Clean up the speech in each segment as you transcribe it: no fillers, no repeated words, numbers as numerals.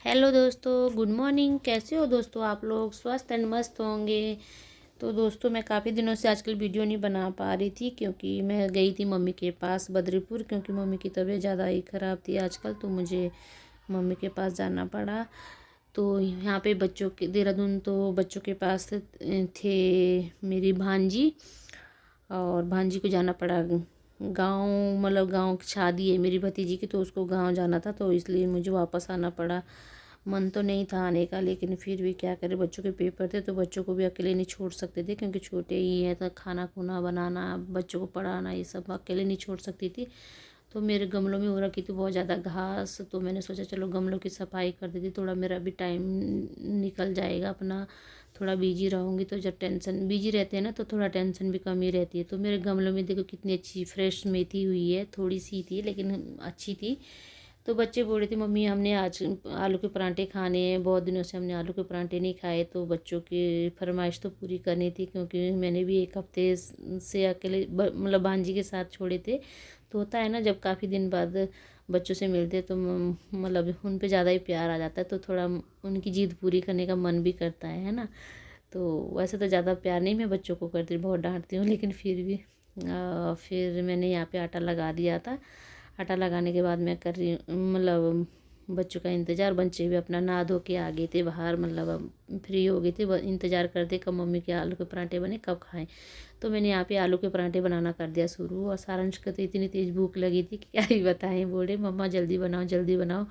Hello दोस्तों, good morning. कैसे हो दोस्तों? आप लोग स्वस्थ एंड मस्त होंगे। तो दोस्तों, मैं काफ़ी दिनों से आजकल वीडियो नहीं बना पा रही थी क्योंकि मैं गई थी मम्मी के पास बद्रीपुर, क्योंकि मम्मी की तबीयत ज़्यादा ही ख़राब थी आजकल, तो मुझे मम्मी के पास जाना पड़ा। तो यहाँ पे बच्चों के देहरादून तो बच्चों के पास थे मेरी भांजी, और भांजी को जाना पड़ा गांव। मतलब गांव की शादी है मेरी भतीजी की, तो उसको गांव जाना था, तो इसलिए मुझे वापस आना पड़ा। मन तो नहीं था आने का, लेकिन फिर भी क्या करें, बच्चों के पेपर थे तो बच्चों को भी अकेले नहीं छोड़ सकते थे, क्योंकि छोटे ही हैं, तो खाना खुना बनाना, बच्चों को पढ़ाना, ये सब अकेले नहीं छोड़ सकती थी। तो मेरे गमलों में हो रखी थी बहुत ज़्यादा घास, तो मैंने सोचा चलो गमलों की सफाई कर देती, थोड़ा मेरा भी टाइम निकल जाएगा अपना। थोड़ा बिजी रहूँगी तो जब टेंशन बिजी रहते हैं ना, तो थोड़ा टेंशन भी कम ही रहती है। तो मेरे गमलों में देखो कितनी अच्छी फ्रेश मेथी हुई है, थोड़ी सी थी लेकिन अच्छी थी। तो बच्चे बोल रहे थे मम्मी हमने आज आलू के परांठे खाने हैं, बहुत दिनों से हमने आलू के परांठे नहीं खाए। तो बच्चों की फरमाइश तो पूरी करनी थी, क्योंकि मैंने भी एक हफ्ते से अकेले मतलब भांजी के साथ छोड़े थे। तो होता है ना, जब काफ़ी दिन बाद बच्चों से मिलते तो मतलब उन पे ज़्यादा ही प्यार आ जाता है, तो थोड़ा उनकी जिद पूरी करने का मन भी करता है ना। तो वैसे तो ज़्यादा प्यार नहीं मैं बच्चों को करती, बहुत डांटती हूँ, लेकिन फिर भी फिर मैंने यहाँ पे आटा लगा दिया था। आटा लगाने के बाद मैं कर रही मतलब बच्चों का इंतज़ार। बच्चे भी अपना नहा धो के आ गए थे बाहर, मतलब अब फ्री हो गए थे, इंतज़ार करते कब मम्मी के आलू के परांठे बने, कब खाएं। तो मैंने यहाँ पे आलू के परांठे बनाना कर दिया शुरू, और सारांश को तो इतनी तेज़ भूख लगी थी कि क्या ही बताएं। बोले मम्मा जल्दी बनाओ जल्दी बनाओ।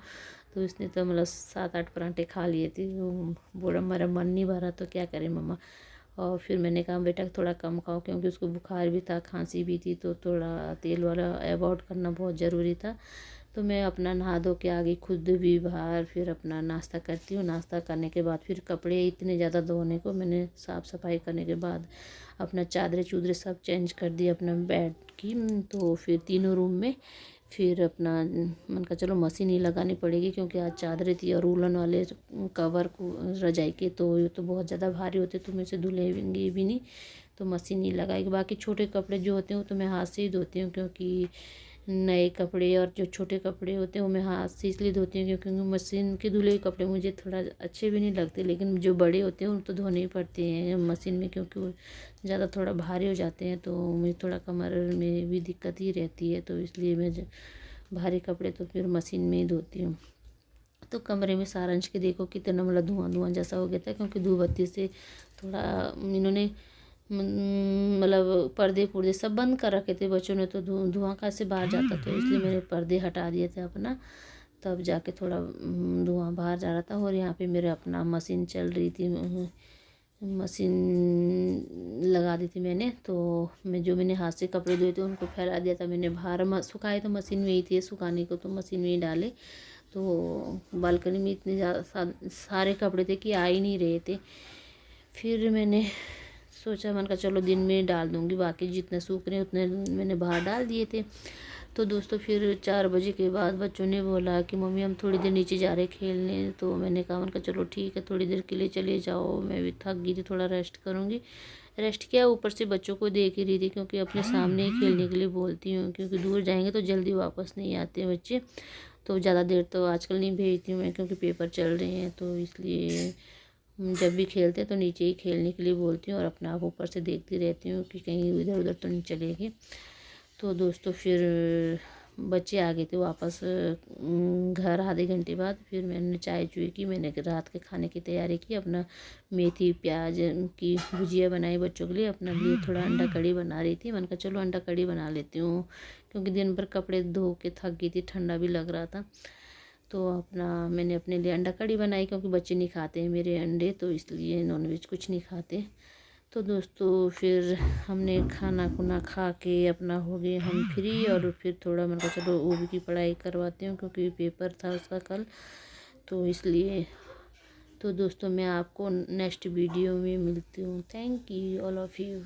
तो इसने तो मतलब 7-8 परांठे खा लिए थे। वो बोला मेरा मन नहीं भरा, तो क्या करें मम्मा। और फिर मैंने कहा बेटा थोड़ा कम खाओ, क्योंकि उसको बुखार भी था, खांसी भी थी, तो थोड़ा तेल वाला अवॉइड करना बहुत ज़रूरी था। तो मैं अपना नहा धो के आ गई खुद भी बाहर, फिर अपना नाश्ता करती हूँ। नाश्ता करने के बाद फिर कपड़े इतने ज़्यादा धोने को, मैंने साफ़ सफाई करने के बाद अपना चादरें चूदरे सब चेंज कर दी अपना बेड की। तो फिर तीनों रूम में फिर अपना मन का चलो मशीन ही लगानी पड़ेगी, क्योंकि आज चादरें थी और उलन वाले कवर को रजाई के, तो ये तो बहुत ज़्यादा भारी होते, तो मैं इसे धुलेंगी भी नहीं, तो मशीन ही लगाएगी। बाकी छोटे कपड़े जो होते हैं वो तो मैं हाथ से ही धोती हूँ, क्योंकि नए कपड़े और जो छोटे कपड़े होते हैं वो मैं हाथ से इसलिए धोती हूँ क्योंकि मशीन के धुले हुए कपड़े मुझे थोड़ा अच्छे भी नहीं लगते, लेकिन जो बड़े होते हैं उन तो धोने ही पड़ते हैं मशीन में, क्योंकि वो ज़्यादा थोड़ा भारी हो जाते हैं, तो मुझे थोड़ा कमर में भी दिक्कत ही रहती है, तो इसलिए मैं भारी कपड़े तो फिर मशीन में ही धोती हूँ। तो कमरे में सारांश के देखो कितना मतलब धुआं धुआं जैसा हो गया था, क्योंकि धूप बत्ती से थोड़ा इन्होंने मतलब पर्दे पुर्दे सब बंद कर रखे थे बच्चों ने, तो धुआं कैसे बाहर जाता, तो इसलिए मैंने पर्दे हटा दिए थे अपना, तब जाके थोड़ा धुआं बाहर जा रहा था। और यहाँ पे मेरे अपना मशीन चल रही थी, मशीन लगा दी थी मैंने। तो मैंने हाथ से कपड़े धोए थे उनको फैला दिया था मैंने बाहर, सुखाए तो मशीन में ही थे, सुखाने को तो मशीन में ही डाले। तो बालकनी में इतने ज़्यादा सारे कपड़े थे कि आ ही नहीं रहे थे। फिर मैंने सोचा मन का चलो दिन में डाल दूँगी, बाकी जितने सूख रहे उतने मैंने बाहर डाल दिए थे। तो दोस्तों फिर 4 बजे के बाद बच्चों ने बोला कि मम्मी हम थोड़ी देर नीचे जा रहे खेलने, तो मैंने कहा उनका चलो ठीक है थोड़ी देर के लिए चले जाओ, मैं भी थक गई थी, थोड़ा रेस्ट करूँगी। रेस्ट किया, ऊपर से बच्चों को देख ही रही थी, क्योंकि अपने सामने ही खेलने के लिए बोलती हूँ, क्योंकि दूर जाएंगे तो जल्दी वापस नहीं आते बच्चे। तो ज़्यादा देर तो आजकल नहीं भेजती हूँ मैं, क्योंकि पेपर चल रहे हैं, तो इसलिए जब भी खेलते हैं तो नीचे ही खेलने के लिए बोलती हूँ, और अपना आप ऊपर से देखती रहती हूँ कि कहीं इधर उधर तो नहीं चले गए। तो दोस्तों फिर बच्चे आ गए थे वापस घर आधे घंटे बाद। फिर मैंने चाय चुई की, मैंने रात के खाने की तैयारी की, अपना मेथी प्याज की भुजिया बनाई बच्चों के लिए, अपने लिए थोड़ा अंडा कड़ी बना रही थी। मैंने कहा चलो अंडा कड़ी बना लेती हूँ, क्योंकि दिन भर कपड़े धो के थक गई थी, ठंडा भी लग रहा था। तो अपना मैंने अपने लिए अंडा कड़ी बनाई, क्योंकि बच्चे नहीं खाते हैं मेरे अंडे, तो इसलिए नॉनवेज कुछ नहीं खाते। तो दोस्तों फिर हमने खाना खुना खा के अपना हो गए हम फ्री, और फिर थोड़ा मैंने कहा चलो ओवी की पढ़ाई करवाती हूँ, क्योंकि पेपर था उसका कल, तो इसलिए। तो दोस्तों मैं आपको नेक्स्ट वीडियो में मिलती हूँ। Thank you all of you.